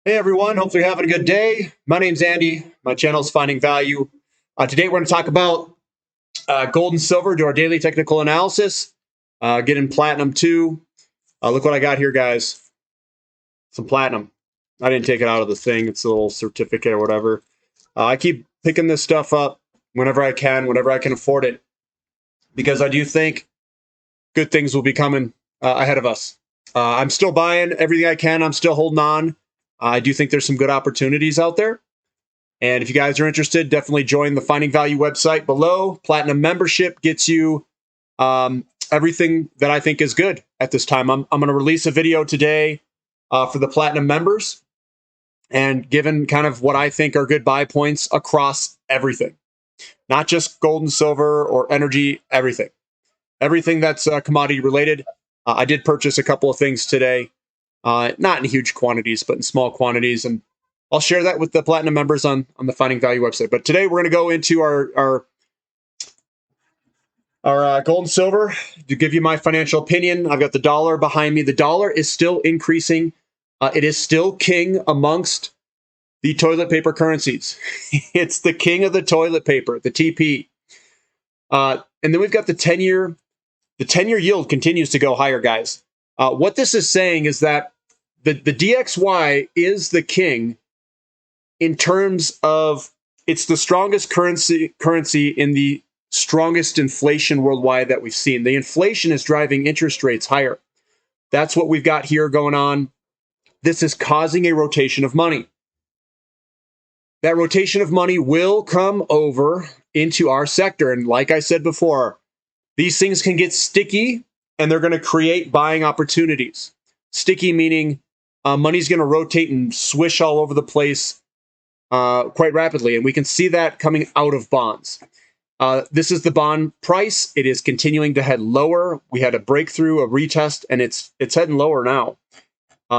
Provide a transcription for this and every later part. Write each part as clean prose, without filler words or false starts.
Hey everyone, hopefully you're having a good day. My name's Andy. My channel is Finding Value. Today we're going to talk about gold and silver, do our daily technical analysis, get in platinum too. Look what I got here, guys. Some platinum. I didn't take it out of the thing. It's a little certificate or whatever. I keep picking this stuff up whenever I can, whenever I can afford it, because I do think good things will be coming ahead of us. I'm still buying everything I can. I'm still holding on. I do think there's some good opportunities out there. And if you guys are interested, definitely join the Finding Value website below. Platinum membership gets you everything that I think is good at this time. I'm going to release a video today for the Platinum members and given kind of what I think are good buy points across everything, not just gold and silver or energy, everything. Everything that's commodity related. I did purchase a couple of things today, not in huge quantities, but in small quantities. And I'll share that with the Platinum members on the Finding Value website. But today we're going to go into our gold and silver to give you my financial opinion. I've got the dollar behind me. The dollar is still increasing. It is still king amongst the toilet paper currencies. It's the king of the toilet paper, the TP. And then we've got the 10-year. The 10-year yield continues to go higher, guys. What this is saying is that the DXY is the king in terms of it's the strongest currency in the strongest inflation worldwide that we've seen. The inflation is driving interest rates higher. That's what we've got here going on. This is causing a rotation of money. That rotation of money will come over into our sector. And like I said before, these things can get sticky and they're going to create buying opportunities. Sticky meaning money's going to rotate and swish all over the place quite rapidly. And we can see that coming out of bonds. This is the bond price. It is continuing to head lower. We had a breakthrough, a retest, and it's heading lower now.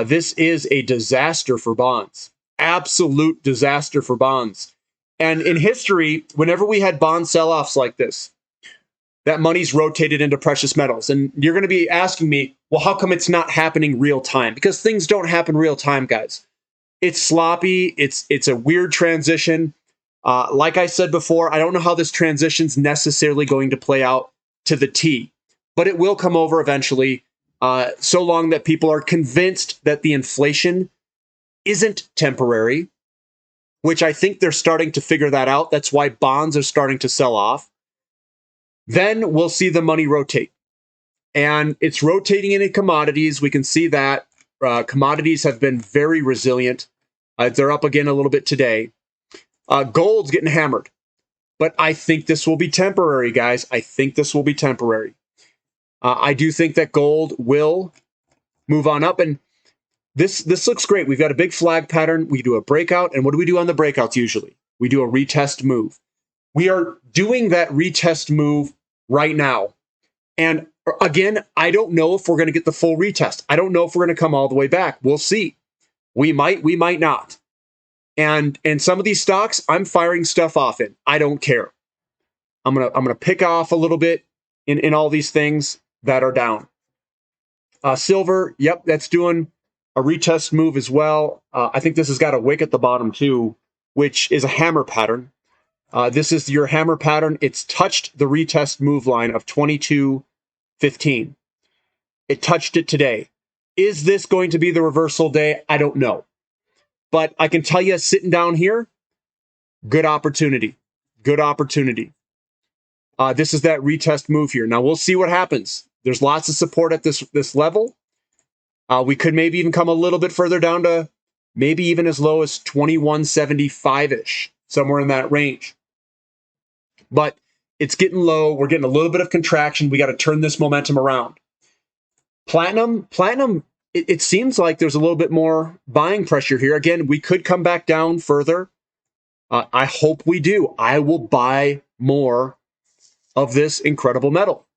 This is a disaster for bonds. Absolute disaster for bonds. And in history, whenever we had bond sell-offs like this, that money's rotated into precious metals. And you're going to be asking me, well, how come it's not happening real time? Because things don't happen real time, guys. It's sloppy. It's a weird transition. Like I said before, I don't know how this transition's necessarily going to play out to the T, but it will come over eventually, so long that people are convinced that the inflation isn't temporary, which I think they're starting to figure that out. That's why bonds are starting to sell off. Then we'll see the money rotate. And it's rotating into commodities. We can see that commodities have been very resilient. They're up again a little bit today. Gold's getting hammered. But I think this will be temporary, guys. I think this will be temporary. I do think that gold will move on up. And this looks great. We've got a big flag pattern. We do a breakout. And what do we do on the breakouts usually? We do a retest move. We are doing that retest move right now. And again, I don't know if we're going to get the full retest. I don't know if we're going to come all the way back. We'll see. We might not. And some of these stocks, I'm firing stuff off in. I don't care. I'm gonna pick off a little bit in all these things that are down. Silver, yep, that's doing a retest move as well. I think this has got a wick at the bottom too, which is a hammer pattern. This is your hammer pattern. It's touched the retest move line of 22.15. It touched it today. Is this going to be the reversal day? I don't know. But I can tell you, sitting down here, good opportunity. Good opportunity. This is that retest move here. Now, we'll see what happens. There's lots of support at this level. We could maybe even come a little bit further down to maybe even as low as 2175-ish, somewhere in that range. But it's getting low. We're getting a little bit of contraction. We got to turn this momentum around. Platinum, it seems like there's a little bit more buying pressure here. Again, we could come back down further. I hope we do. I will buy more of this incredible metal.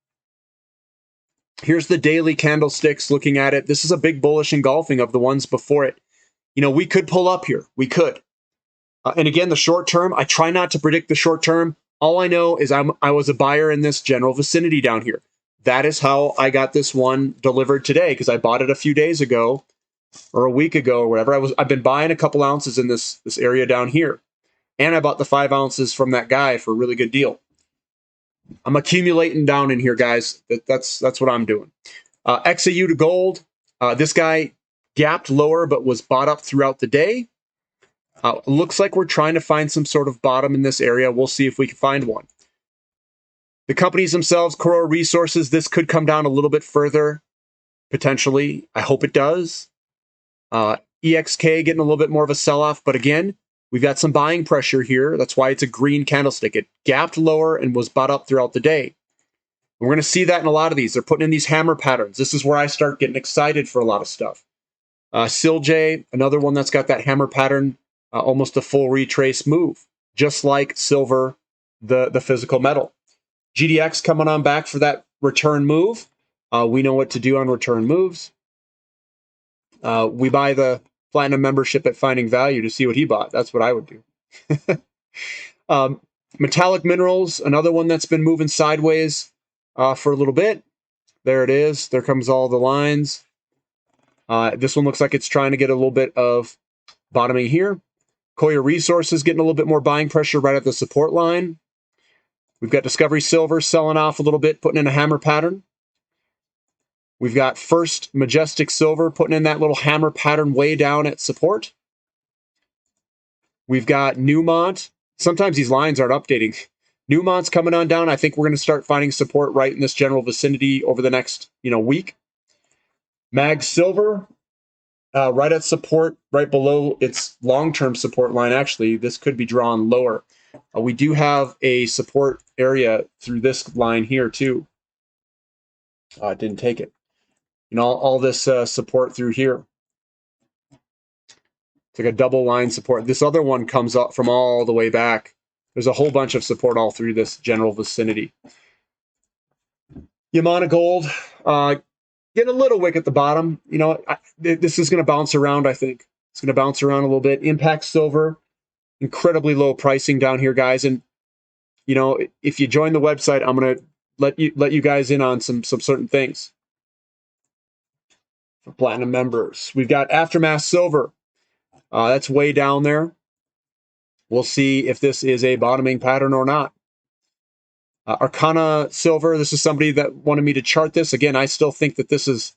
Here's the daily candlesticks looking at it. This is a big bullish engulfing of the ones before it. You know, we could pull up here. We could. And again, the short term, I try not to predict the short term. All I know is I was a buyer in this general vicinity down here. That is how I got this one delivered today, because I bought it a few days ago. or a week ago or whatever. I've been buying a couple ounces in this area down here. And I bought the 5 ounces from that guy for a really good deal. I'm accumulating down in here, guys. That's what I'm doing. XAU to gold. This guy gapped lower but was bought up throughout the day. Looks like we're trying to find some sort of bottom in this area. We'll see if we can find one. The companies themselves, Corora Resources, this could come down a little bit further, potentially. I hope it does. EXK getting a little bit more of a sell-off, but again, we've got some buying pressure here. That's why it's a green candlestick. It gapped lower and was bought up throughout the day. We're going to see that in a lot of these. They're putting in these hammer patterns. This is where I start getting excited for a lot of stuff. SILJ, another one that's got that hammer pattern, almost a full retrace move, just like silver, the physical metal. GDX coming on back for that return move. We know what to do on return moves. We buy the platinum membership at Finding Value to see what he bought. That's what I would do. Metallic minerals, another one that's been moving sideways for a little bit. There it is. There comes all the lines. This one looks like it's trying to get a little bit of bottoming here. Coya Resources getting a little bit more buying pressure right at the support line. We've got Discovery Silver selling off a little bit, putting in a hammer pattern. We've got First Majestic Silver putting in that little hammer pattern way down at support. We've got Newmont. Sometimes these lines aren't updating. Newmont's coming on down. I think we're going to start finding support right in this general vicinity over the next week. Mag Silver, right at support, right below its long-term support line. Actually, this could be drawn lower. We do have a support area through this line here too. It didn't take it. All this support through here. It's like a double line support. This other one comes up from all the way back. There's a whole bunch of support all through this general vicinity. Yamana Gold, getting a little wick at the bottom. This is going to bounce around, I think. It's going to bounce around a little bit. Impact Silver, incredibly low pricing down here, guys. And, if you join the website, I'm going to let you guys in on some certain things. For platinum members, we've got Aftermath Silver. That's way down there. We'll see if this is a bottoming pattern or not. Arcana Silver, this is somebody that wanted me to chart this. Again, I still think that this is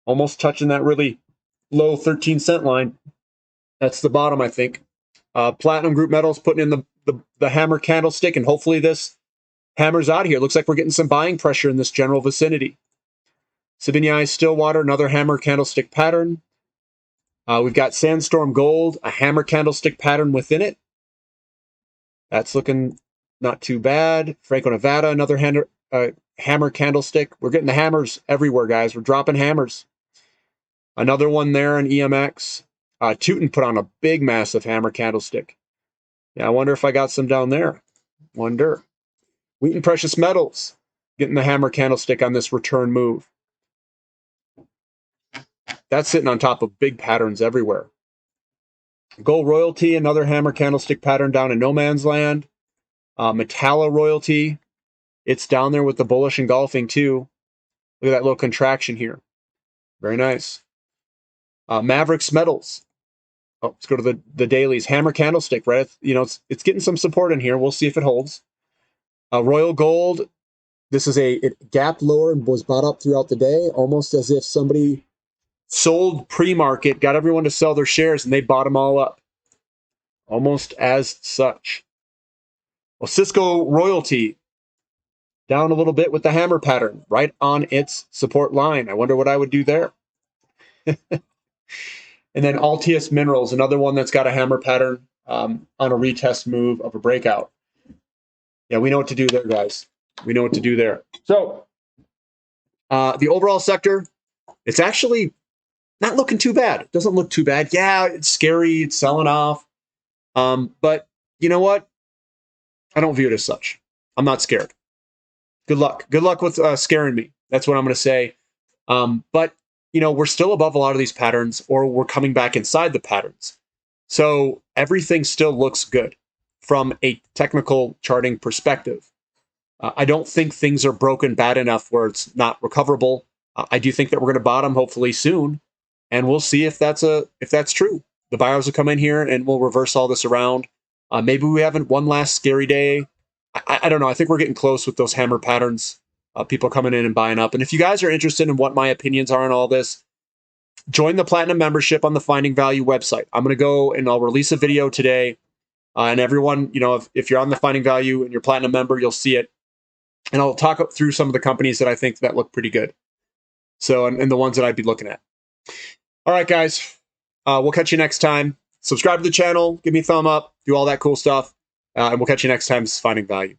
almost touching that really low 13-cent line. That's the bottom, I think. Platinum Group Metals putting in the hammer candlestick, and hopefully this hammers out of here. Looks like we're getting some buying pressure in this general vicinity. Sabinai Stillwater, another hammer candlestick pattern. We've got Sandstorm Gold, a hammer candlestick pattern within it. That's looking not too bad. Franco Nevada, another hammer candlestick. We're getting the hammers everywhere, guys. We're dropping hammers. Another one there in EMX. Tootin put on a big, massive hammer candlestick. Yeah, I wonder if I got some down there. Wonder. Wheaton Precious Metals, getting the hammer candlestick on this return move. That's sitting on top of big patterns everywhere. Gold Royalty, another hammer candlestick pattern down in no man's land. Metallo Royalty, it's down there with the bullish engulfing too. Look at that little contraction here. Very nice. Mavericks Metals. Oh, let's go to the dailies. Hammer candlestick, right? It's getting some support in here. We'll see if it holds. Royal Gold, this is it gapped lower and was bought up throughout the day, almost as if somebody sold pre-market, got everyone to sell their shares, and they bought them all up. Almost as such. Well, Cisco Royalty, down a little bit with the hammer pattern, right on its support line. I wonder what I would do there. And then Altius Minerals, another one that's got a hammer pattern on a retest move of a breakout. Yeah, we know what to do there, guys. We know what to do there. So, the overall sector, it's actually not looking too bad. It doesn't look too bad. Yeah, it's scary. It's selling off. But you know what? I don't view it as such. I'm not scared. Good luck. Good luck with scaring me. That's what I'm going to say. But, we're still above a lot of these patterns, or we're coming back inside the patterns. So everything still looks good from a technical charting perspective. I don't think things are broken bad enough where it's not recoverable. I do think that we're going to bottom hopefully soon. and we'll see if that's true. The buyers will come in here and we'll reverse all this around. Maybe we have one last scary day. I don't know. I think we're getting close with those hammer patterns. People coming in and buying up. And if you guys are interested in what my opinions are on all this, join the Platinum membership on the Finding Value website. I'm going to go and I'll release a video today. And everyone, if you're on the Finding Value and you're Platinum member, you'll see it. And I'll talk through some of the companies that I think that look pretty good. So, and the ones that I'd be looking at. All right, guys. We'll catch you next time. Subscribe to the channel. Give me a thumb up. Do all that cool stuff. And we'll catch you next time. This is Finding Value.